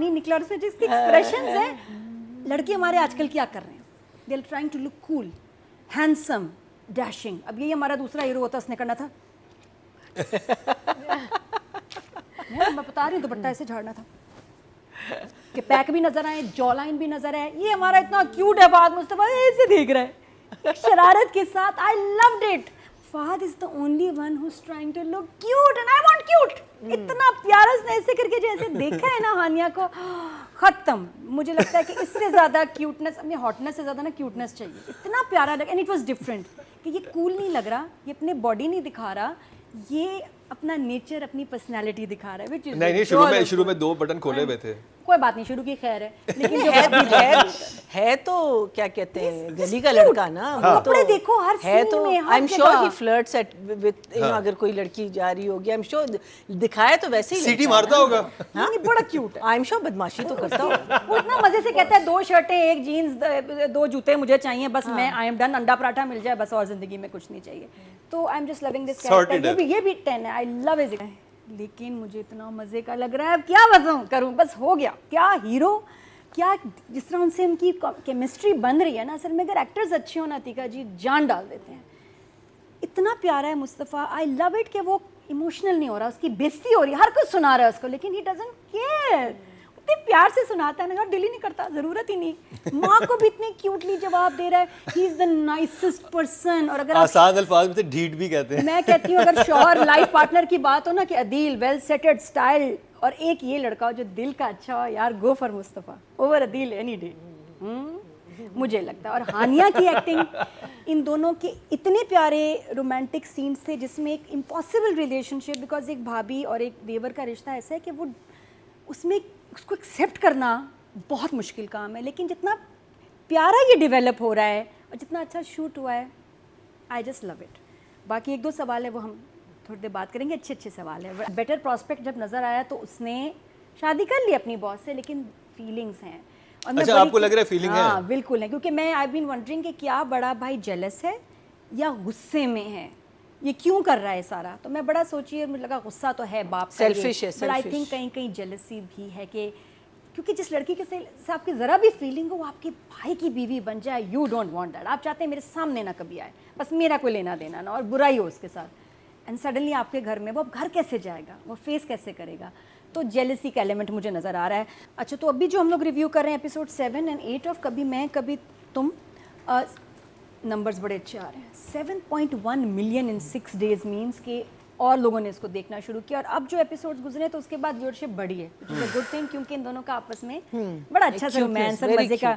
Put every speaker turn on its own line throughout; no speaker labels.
नहीं निकला और उसमें जिसके एक्सप्रेशंस हैं, लड़के हमारे आजकल क्या कर रहे हैं, they are trying to look cool, handsome, dashing. अब यही हमारा दूसरा हीरो होता, उसने करना था मैं बता रही हूँ, दुपट्टा ऐसे झाड़ना था कि पैक भी नजर आए, जॉ लाइन भी नजर आए। ये हमारा इतना क्यूट है फहद मुस्तफा, ऐसे देख रहा है शरारत के साथ। I loved it. Fahad is the only one who is trying to look cute and I want cute. इतना प्यारा उसने ऐसे करके जैसे देखा है ना हानिया को, खत्म। मुझे लगता है कि इससे ज्यादा क्यूटनेस, अपनी हॉटनेस से ज्यादा ना क्यूटनेस चाहिए। इतना प्यारा लगा एंड इट वाज डिफरेंट कि ये कूल नहीं लग रहा, ये अपने बॉडी नहीं दिखा रहा, ये अपना नेचर, अपनी पर्सनालिटी दिखा रहा है। which is
नहीं, शुरू में 2 बटन खोले हुए थे।
कोई बात नहीं, शुरू की खैर है, लेकिन जो
है तो क्या कहते हैं, गली का लड़का ना। वो तो
कपड़े देखो हर
है
सीन
तो
में, हर
आई एम श्योर
जगह।
ही फ्लर्ट्स एट विद, अगर कोई लड़की जा रही होगी, आई एम श्योर दिखाया तो वैसे ही
सीटी मारता होगा।
नहीं, बड़ा क्यूट है।
आई एम श्योर बदमाशी तो करता होगा।
वो इतना मजे से कहता है 2 शर्टें, 1 जीन्स, 2 जूते मुझे चाहिए बस, मैं आई एम डन, अंडा पराठा मिल जाए बस, और जिंदगी में कुछ नहीं चाहिए। तो I am just loving this character. ये भी 10 है, आई लव इट। लेकिन मुझे इतना मजे का लग रहा है, अब क्या बताऊं, करूं, बस हो गया। क्या हीरो, क्या जिस तरह उनसे उनकी केमिस्ट्री बन रही है ना, असल में अगर एक्टर्स अच्छे हो ना अतीका जी, जान डाल देते हैं। इतना प्यारा है मुस्तफ़ा, आई लव इट कि वो इमोशनल नहीं हो रहा, उसकी बेइज्जती हो रही है, हर कुछ सुना रहा है उसको, लेकिन ही डजंट केयर। इतने प्यार से सुनाता है ना, दिल ही नहीं करता, जरूरत ही नहीं। माँ को भी इतने क्यूटली जवाब दे रहा है, he is the nicest person. और अगर
आसान अल्फाज में से ढीठ भी कहते हैं।
मैं कहती हूँ अगर शौहर लाइफ पार्टनर की बात हो ना, कि अदील वेल सेटेड स्टाइल, और एक ये लड़का हो जो दिल का अच्छा हो, यार go for Mustafa over Adeel any day. मुझे लगता है। और हानिया की एक्टिंग, इन दोनों के इतने प्यारे रोमांटिक सीन्स थे जिसमें एक इम्पॉसिबल रिलेशनशिप, बिकॉज एक भाभी और एक देवर का रिश्ता ऐसा है कि वो उसमें उसको एक्सेप्ट करना बहुत मुश्किल काम है, लेकिन जितना प्यारा ये डेवलप हो रहा है और जितना अच्छा शूट हुआ है, आई जस्ट लव इट। बाकी 1-2 सवाल है वो हम थोड़ी देर बात करेंगे, अच्छे सवाल है। बेटर प्रॉस्पेक्ट जब नज़र आया तो उसने शादी कर ली अपनी बॉस से, लेकिन फीलिंग्स हैं। और
अच्छा, आपको लग रहा है फीलिंग है?
हाँ बिल्कुल है, क्योंकि मैं आई बीन वंडरिंग कि क्या बड़ा भाई जेलस है या गुस्से में है, ये क्यों कर रहा है सारा। तो मैं बड़ा सोची, मुझे लगा गुस्सा तो है बाप का,
सेल्फिश है,
बट आई थिंक कहीं जेलसी भी है कि क्योंकि जिस लड़की के से आपकी ज़रा भी फीलिंग हो वो आपके भाई की बीवी बन जाए, यू डोंट वांट दैट। आप चाहते हैं मेरे सामने ना कभी आए, बस मेरा कोई लेना देना ना, और बुराई हो उसके साथ, एंड सडनली आपके घर में वो अब घर कैसे जाएगा, वो फेस कैसे करेगा। तो जेलसी का एलिमेंट मुझे नज़र आ रहा है। अच्छा, तो अभी जो हम लोग रिव्यू कर रहे हैं एपिसोड 7 और 8 ऑफ कभी मैं कभी तुम, नंबर्स बड़े अच्छे आ रहे हैं। 7.1 मिलियन इन 6 days मीन्स के और लोगों ने इसको देखना शुरू किया, और अब जो एपिसोड्स गुजरे तो उसके बाद व्यूअरशिप बढ़ी है, गुड थिंग, क्योंकि इन दोनों का आपस में बड़ा अच्छा सा रोमांस और मजे का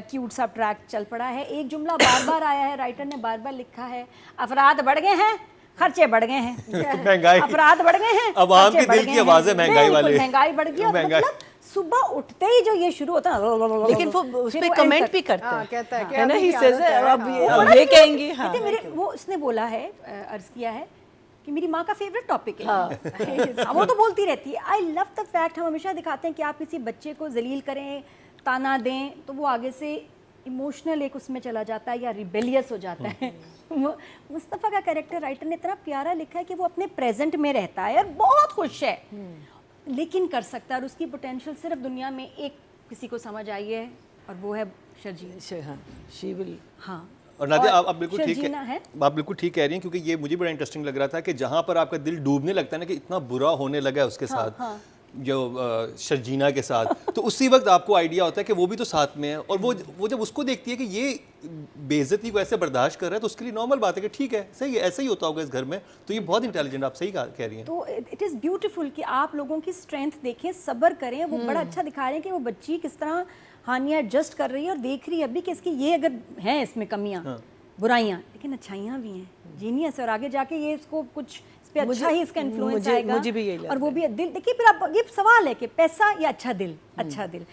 क्यूट सा ट्रैक चल पड़ा है। एक जुमला बार बार आया है, राइटर ने बार बार लिखा है, अफराद बढ़ गए हैं, खर्चे बढ़ गए हैं,
महंगाई,
अफराद बढ़ गए हैं,
अवाम के दिल की आवाज़ है महंगाई वाले,
महंगाई बढ़ गई। मतलब सुबह उठते ही जो ये शुरू होता है,
लेकिन वो उस पे कमेंट भी करता है,
कहता
है ना, ही सेज अब ये कहेंगे। हाँ,
मेरे वो उसने बोला है, अर्ज किया है कि मेरी माँ का फेवरेट टॉपिक है। वो तो बोलती रहती है। आई लव द फैक्ट, हम हमेशा दिखाते हैं कि आप किसी बच्चे को जलील करें, ताना दें, तो वो आगे से इमोशनल एक उसमें चला जाता है या रिबेलियस हो जाता है। मुस्तफ़ा का कैरेक्टर राइटर ने इतना प्यारा लिखा है कि वो अपने प्रेजेंट में रहता है और बहुत खुश है, लेकिन कर सकता है, और उसकी पोटेंशियल सिर्फ दुनिया में एक किसी को समझ आई है, और वो है शर्जीना।
हाँ, शी विल।
हाँ,
और नादिया, आप बिल्कुल ठीक
है,
आप बिल्कुल ठीक कह रही हैं, क्योंकि ये मुझे बड़ा इंटरेस्टिंग लग रहा था कि जहाँ पर आपका दिल डूबने लगता है ना, कि इतना बुरा होने लगा है उसके साथ, जो शर्जीना के साथ, तो उसी वक्त आपको आइडिया होता है कि वो भी तो साथ में है, और वो जब उसको देखती है कि ये बेइज्जती को ऐसे बर्दाश्त कर रहा है, तो उसके लिए नॉर्मल बात है कि ठीक है, सही है, ऐसा ही होता होगा इस घर में। तो ये बहुत इंटेलिजेंट, आप सही कह रही हैं। तो
इट इज़ ब्यूटीफुल कि आप लोगों की स्ट्रेंथ देखें, सब्र करें। वो बड़ा अच्छा दिखा रहे हैं कि वो बच्ची किस तरह हानिया एडजस्ट कर रही है, और देख रही है अभी कि इसकी ये अगर हैं इसमें कमियाँ, बुराइयाँ, लेकिन अच्छाइयाँ भी हैं, जीनियस, और आगे जाके ये इसको कुछ पे अच्छा ही इसका इन्फ्लुएंस आएगा।
मुझे भी यही,
और वो भी दिल, देखिए फिर आप, ये सवाल है कि पैसा या अच्छा दिल, अच्छा दिल।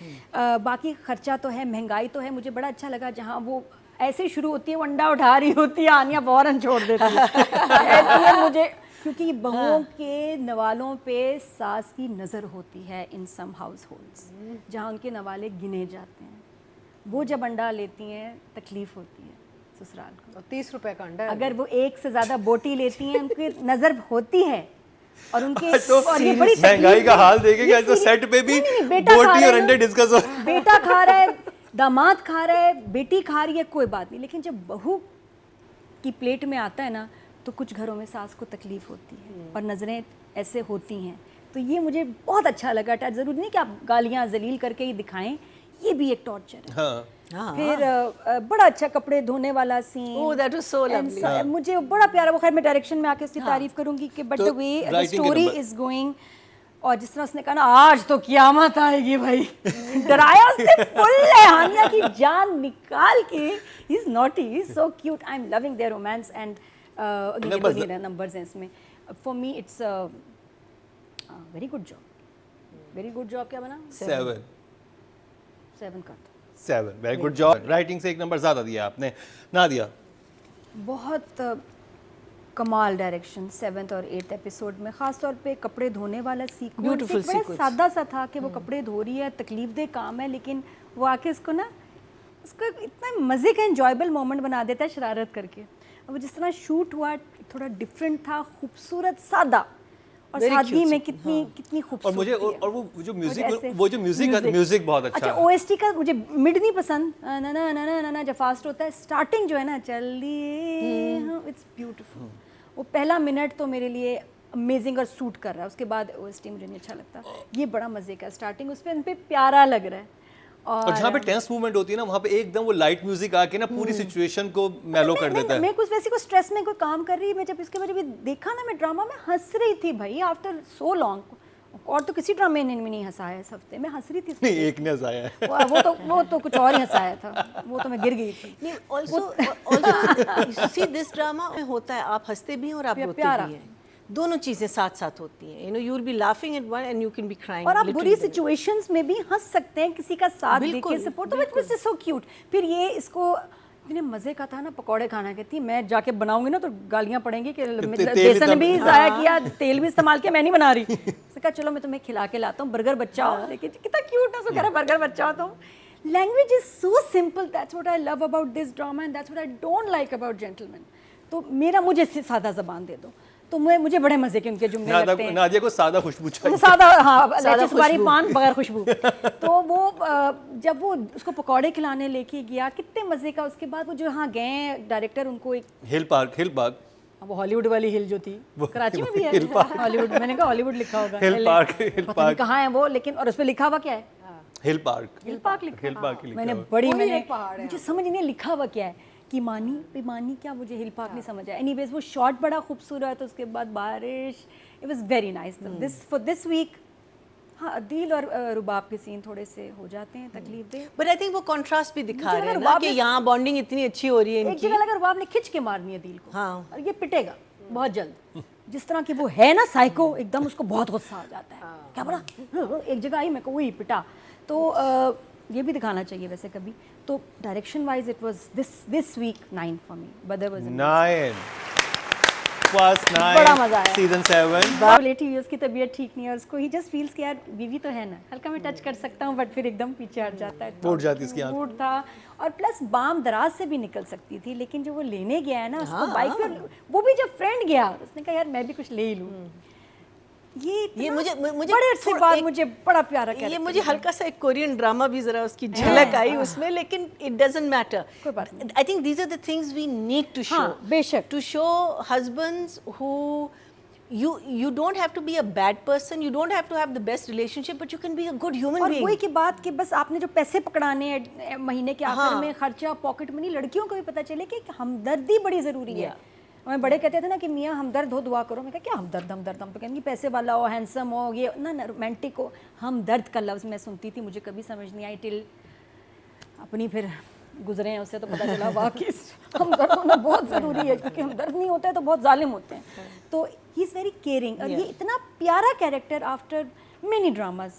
बाकी खर्चा तो है, महंगाई तो है। मुझे बड़ा अच्छा लगा जहाँ वो ऐसे शुरू होती है, वो अंडा उठा रही होती है, आनिया फौरन छोड़ देती है। मुझे क्योंकि बहुओं के नवालों पे सास की नज़र होती है इन सम हाउस होल्ड्स, जहाँ उनके नवाले गिने जाते हैं, वो जब अंडा लेती हैं तकलीफ होती है ससुराल को।
30 रुपए का अंडा है।
अगर वो एक से ज़्यादा बोटी लेती हैं, उनकी नज़र होती है, और उनके
आज तो
और ये बड़ी
महंगाई का हाल देखें कि
ये
आज तो
सीरियस-
सेट पे भी
नहीं, बेटा खा
बोटी
रहा
और
है
अंडे
ना,
डिस्कस हो
बेटा खा रहा है, दामाद खा रहा है, बेटी खा रही है, कोई बात नहीं, लेकिन जब बहू की प्लेट में आता है ना तो कुछ घरों में सास को तकलीफ होती है और नज़रें ऐसे होती हैं। तो ये मुझे बहुत अच्छा लगा। ज़रूरी नहीं कि आप गालियाँ जलील करके ही दिखाएं, ये भी एक टॉर्चर है।
हाँ
फिर बड़ा अच्छा कपड़े धोने वाला scene.
Oh, that was so lovely.
मुझे बड़ा प्यारा, वो खैर मैं डायरेक्शन में आके उसकी तारीफ करूंगी कि बट
तो
द वे द
writing के
स्टोरी
नंबर-
इज गोइंग, और जिस तरह उसने कहा ना आज तो कियामत आएगी भाई, डराया उसने फुल हानिया की जान निकाल के। He is naughty, he is so cute, I am loving their romance and numbers हैं इसमें। For me it's very good job, very good job. क्या बना? 7 का।
7 वेरी गुड जॉब। राइटिंग से 1 नंबर ज़्यादा दिया आपने। नादिया?
बहुत कमाल डायरेक्शन 7th और 8th एपिसोड में, ख़ास तौर पे कपड़े धोने वाला सीक्वेंस
Beautiful
बड़ा
sequence.
सादा सा था कि वो कपड़े धो रही है, तकलीफ दे काम है, लेकिन वो आके उसको ना उसको इतना मज़े का एंजॉयबल मोमेंट बना देता है शरारत करके। और वो जिस तरह शूट हुआ थोड़ा डिफरेंट था, खूबसूरत, सादा, और
Very
शादी
cute
में
scene,
कितनी कितनी
और
खूबसूरती
मुझे
है।
और वो जो म्यूजिक
ऐसे-
वो जो म्यूजिक बहुत अच्छा
अच्छा
है।
ओएसटी का मुझे मिड नहीं पसंद, ना ना ना ना ना ना जब फास्ट होता है, स्टार्टिंग जो है ना चलिए इट्स ब्यूटीफुल। वो पहला मिनट तो मेरे लिए अमेजिंग और सूट कर रहा है, उसके बाद ओएसटी मुझे नहीं अच्छा लगता। ये बड़ा मजे का स्टार्टिंग, उस पे प्यारा लग रहा है।
और जहाँ पे टेंस मूवमेंट होती है ना वहाँ पे एकदम वो लाइट म्यूजिक आके ना पूरी सिचुएशन को मेलो कर देता है।
मैं कुछ वैसे को स्ट्रेस में कोई काम कर रही, मैं जब इसके बाद भी देखा ना मैं ड्रामा में हंस रही थी भाई, आफ्टर सो लॉन्ग। और तो किसी ड्रामे ने नहीं हंसाया इस हफ्ते, मैं हंस रही थी।
नहीं, एक ने हंसाया है।
वो तो कुछ और ही हंसाया था, वो तो मैं गिर गई थी।
नहीं, also see this drama में होता है, आप हंसते भी हैं और आप रोते
प्यारा।
भी हैं, दोनों चीजें साथ साथ होती हैं। you will be laughing at one and you can be crying
और आप
literally
बुरी
there.
सिचुएशंस में भी हंस सकते हैं, किसी का साथ दे
बिल्कुल,
के सपोर्ट, तो विच इज सो क्यूट। फिर ये इसको इतने मजे का था ना, पकौड़े खाना कहती मैं जाके बनाऊंगी ना तो गालियां पड़ेंगी कि बेसन भी ज़ाया किया, तेल भी इस्तेमाल किया, मैं नहीं बना रही। उसने कहा चलो मैं तुम्हें खिला के लाता हूँ, बर्गर बच्चा हो। लेकिन कितना क्यूट है, उसको कह रहा बर्गर बच्चा हो तुम। Language is so simple, that's what I love about this drama and that's what I don't like about gentleman. तो मुझे सादा ज़बान दे दो, तो मुझे बड़े मजे के उनके जुमले लगते हैं।
नादिया को सादा खुशबू चाहिए।
सादा, हाँ,
सादा
सुपारी
खुशबू।
पान बगैर खुशबू। तो वो जब वो उसको पकौड़े खिलाने लेके गया, कितने मजे का। उसके बाद वो जो यहाँ गए डायरेक्टर, उनको एक
हिल पार्क
वो हॉलीवुड वाली हिल जो थी, कराची में भी है
हिल पार्क।
हॉलीवुड, मैंने कहा हॉलीवुड लिखा होगा,
हिल पार्क
पता नहीं कहाँ है वो, लेकिन और उस पर लिखा हुआ क्या है?
हिल पार्क
लिखा
हिल पार्क लिखा
मैंने
हुआ।
बड़ी मैंने मुझे समझ नहीं लिखा हुआ क्या है, कि मानी बेमानी क्या, मुझे हिल पार्क नहीं समझ आया। एनीवेज वो शॉट बड़ा खूबसूरत, उसके बाद बारिश, it was very nice. This week हाँ अदील और रुबाब के सीन थोड़े से हो जाते हैं तकलीफ दे।
But I think वो कंट्रास्ट भी दिखा
मुझे
रहे हैं
लगा
ना
रुबाब
कि
ने-
यहाँ बॉन्डिंग इतनी अच्छी हो रही है
एक
इनकी।
जगह लगा रुबाब ने खिंच के मारनी है अदील को,
हाँ।
और ये पिटेगा बहुत जल्द। जिस तरह की वो है ना साइको, एकदम उसको बहुत गुस्सा आ जाता है। क्या बोला, एक जगह आई मैं को वही पिटा। तो ये भी दिखाना चाहिए वैसे कभी। तो direction wise it was this week 9 for me, but there was
9 first 9
बड़ा मजा आया।
सीजन 7।
रिलेटिव है, उसकी तबीयत ठीक नहीं है और उसको ही जस्ट फील्स कि यार बीवी तो है ना, हल्का मैं टच कर सकता हूँ, बट फिर एकदम पीछे हट जाता है।
फूट जाती उसकी आंख।
फूट था, और प्लस बाम दराज से भी निकल सकती थी, लेकिन जो वो लेने गया है ना उसको बाइक पे, वो भी जब फ्रेंड गया उसने कहा यार मैं भी कुछ ले ही लूँ। ये
मुझे
बड़े अरसे
थोड़ा
बाद
एक-
मुझे बड़ा प्यारा
ये
character
मुझे
लगा।
हल्का सा एक कोरियन ड्रामा भी जरा उसकी झलक आई उसमें, लेकिन इट डजंट मैटर।
कोई बात नहीं।
I think these are the things we need to show,
हाँ, बेशक।
To show husbands who you don't have to be a bad person, you don't have to have the best relationship, but you can be a good human
और
being.
वही की बात कि बस आपने जो पैसे पकड़ाने हैं महीने के आखिर
हाँ।
में, खर्चा पॉकेट मनी, लड़कियों को भी पता चले कि हमदर्दी बड़ी ज़रूरी है। हमें बड़े कहते थे ना कि मियाँ हमदर्द हो दुआ करो। मैं कहा क्या हमदर्द हम तो कहेंगे पैसे वाला हो, हैंडसम हो, ये ना रोमांटिक हो। हमदर्द का लफ्ज़ मैं सुनती थी, मुझे कभी समझ नहीं आई टिल अपनी फिर गुजरे हैं उससे तो पता चला वाकई हमदर्द होना बहुत ज़रूरी है, क्योंकि हमदर्द नहीं होता है तो बहुत जालिम होते हैं। तो ही इज़ वेरी केयरिंग, और ये इतना प्यारा कैरेक्टर आफ्टर मेनी ड्रामाज,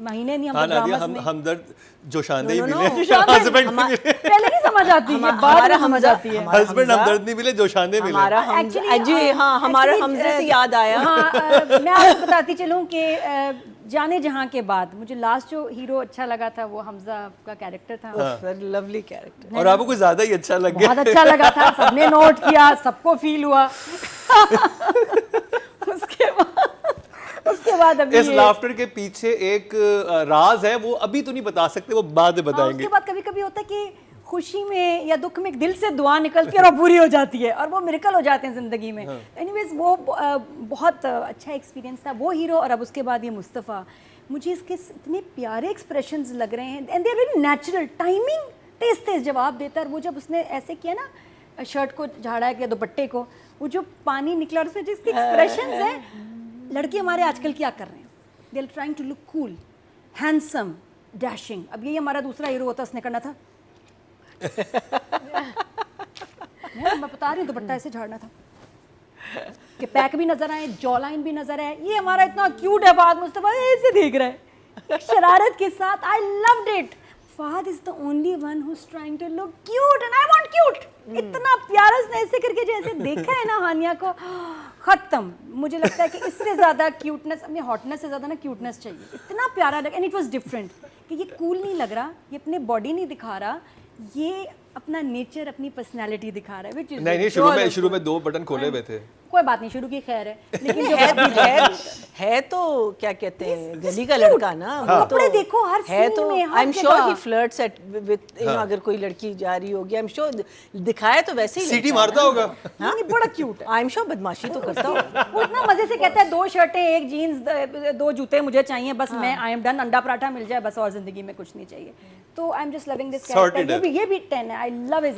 महीने नहीं
हाँ
हम
नादिया,
ड्रामाज में
हमदर्द जोशानदे ही
No, no,
मिले।
no.
हस्बैंड
पहले नहीं समझ आती है, बाद में समझ आती है।
हस्बैंड हमदर्द नहीं मिले, जोशानदे मिले।
हमारा
Actually,
जी हाँ, हमारा
actually,
हमजे से याद आया।
हाँ, मैं आपको बताती चलूँ कि जाने जहाँ के बाद मुझे लास्ट जो हीरो अच्छा लगा था वो हमजा का कैरेक्टर था।
Lovely character.
और आपको कुछ ज्यादा ही अच्छा लग गया।
बहुत अच्छा लगा था, सबने नोट किया, सबको फील हुआ। उसके बाद उसके बाद अभी
इस लाफ्टर के पीछे एक राज है, वो अभी तो नहीं बता सकते, वो बाद में बताएंगे।
उसके बाद कभी कभी होता है कि खुशी में या दुख में एक दिल से दुआ निकलती है और वो पूरी हो जाती है और वो मिरेकल हो जाते हैं ज़िंदगी में। एनीवेज वो बहुत अच्छा एक्सपीरियंस था वो हीरो। और अब उसके बाद ये मुस्तफ़ा, मुझे इसके इतने प्यारे एक्सप्रेशंस लग रहे हैं and they are very natural. Timing तेज तेज जवाब देता है। और वो जब उसने ऐसे किया ना, शर्ट को झाड़ा या दुपट्टे को, वो जो पानी निकला और उसमें जिसके एक्सप्रेशंस हैं, लड़के हमारे आजकल क्या कर रहे हैं, they are trying to look cool, handsome, dashing. अब यही हमारा दूसरा हीरो होता, उसने करना था मैं बता रही हूँ, दुपट्टा ऐसे झाड़ना था कि पैक भी नजर आए, जॉ लाइन भी नजर आए। ये हमारा इतना क्यूट है फहद मुस्तफा, ऐसे देख रहा है शरारत के साथ। I loved it. Fahad is the only one who is trying to look cute and I want cute. इतना प्यारा उसने ऐसे करके जैसे देखा है ना हानिया को, खत्म। मुझे लगता है कि इससे ज्यादा क्यूटनेस, अपने हॉटनेस से ज्यादा ना क्यूटनेस चाहिए। इतना प्यारा लगा एंड इट वाज डिफरेंट कि ये कूल नहीं लग रहा, ये अपने बॉडी नहीं दिखा रहा, ये अपना नेचर, अपनी पर्सनालिटी दिखा रहा है। which is
नहीं, शुरू में 2 बटन खोले हुए थे।
कोई बात नहीं, शुरू की खैर है, लेकिन जो
है तो क्या कहते हैं, गली का लड़का ना। वो
कपड़े देखो हर
है
सीन
तो
में, हर
आई एम श्योर
जगह।
ही फ्लर्ट्स एट विद, अगर कोई लड़की जा रही होगी, आई एम श्योर दिखाया तो वैसे ही
सीटी मारता होगा।
नहीं, बड़ा क्यूट है।
आई एम श्योर बदमाशी तो करता होगा।
वो इतना मजे से कहता है 2 शर्टें, 1 जीन्स, 2 जूते मुझे चाहिए बस, मैं आई एम डन, अंडा पराठा मिल जाए बस, और जिंदगी में कुछ नहीं चाहिए। तो I am just loving this character. ये भी 10 है। I love his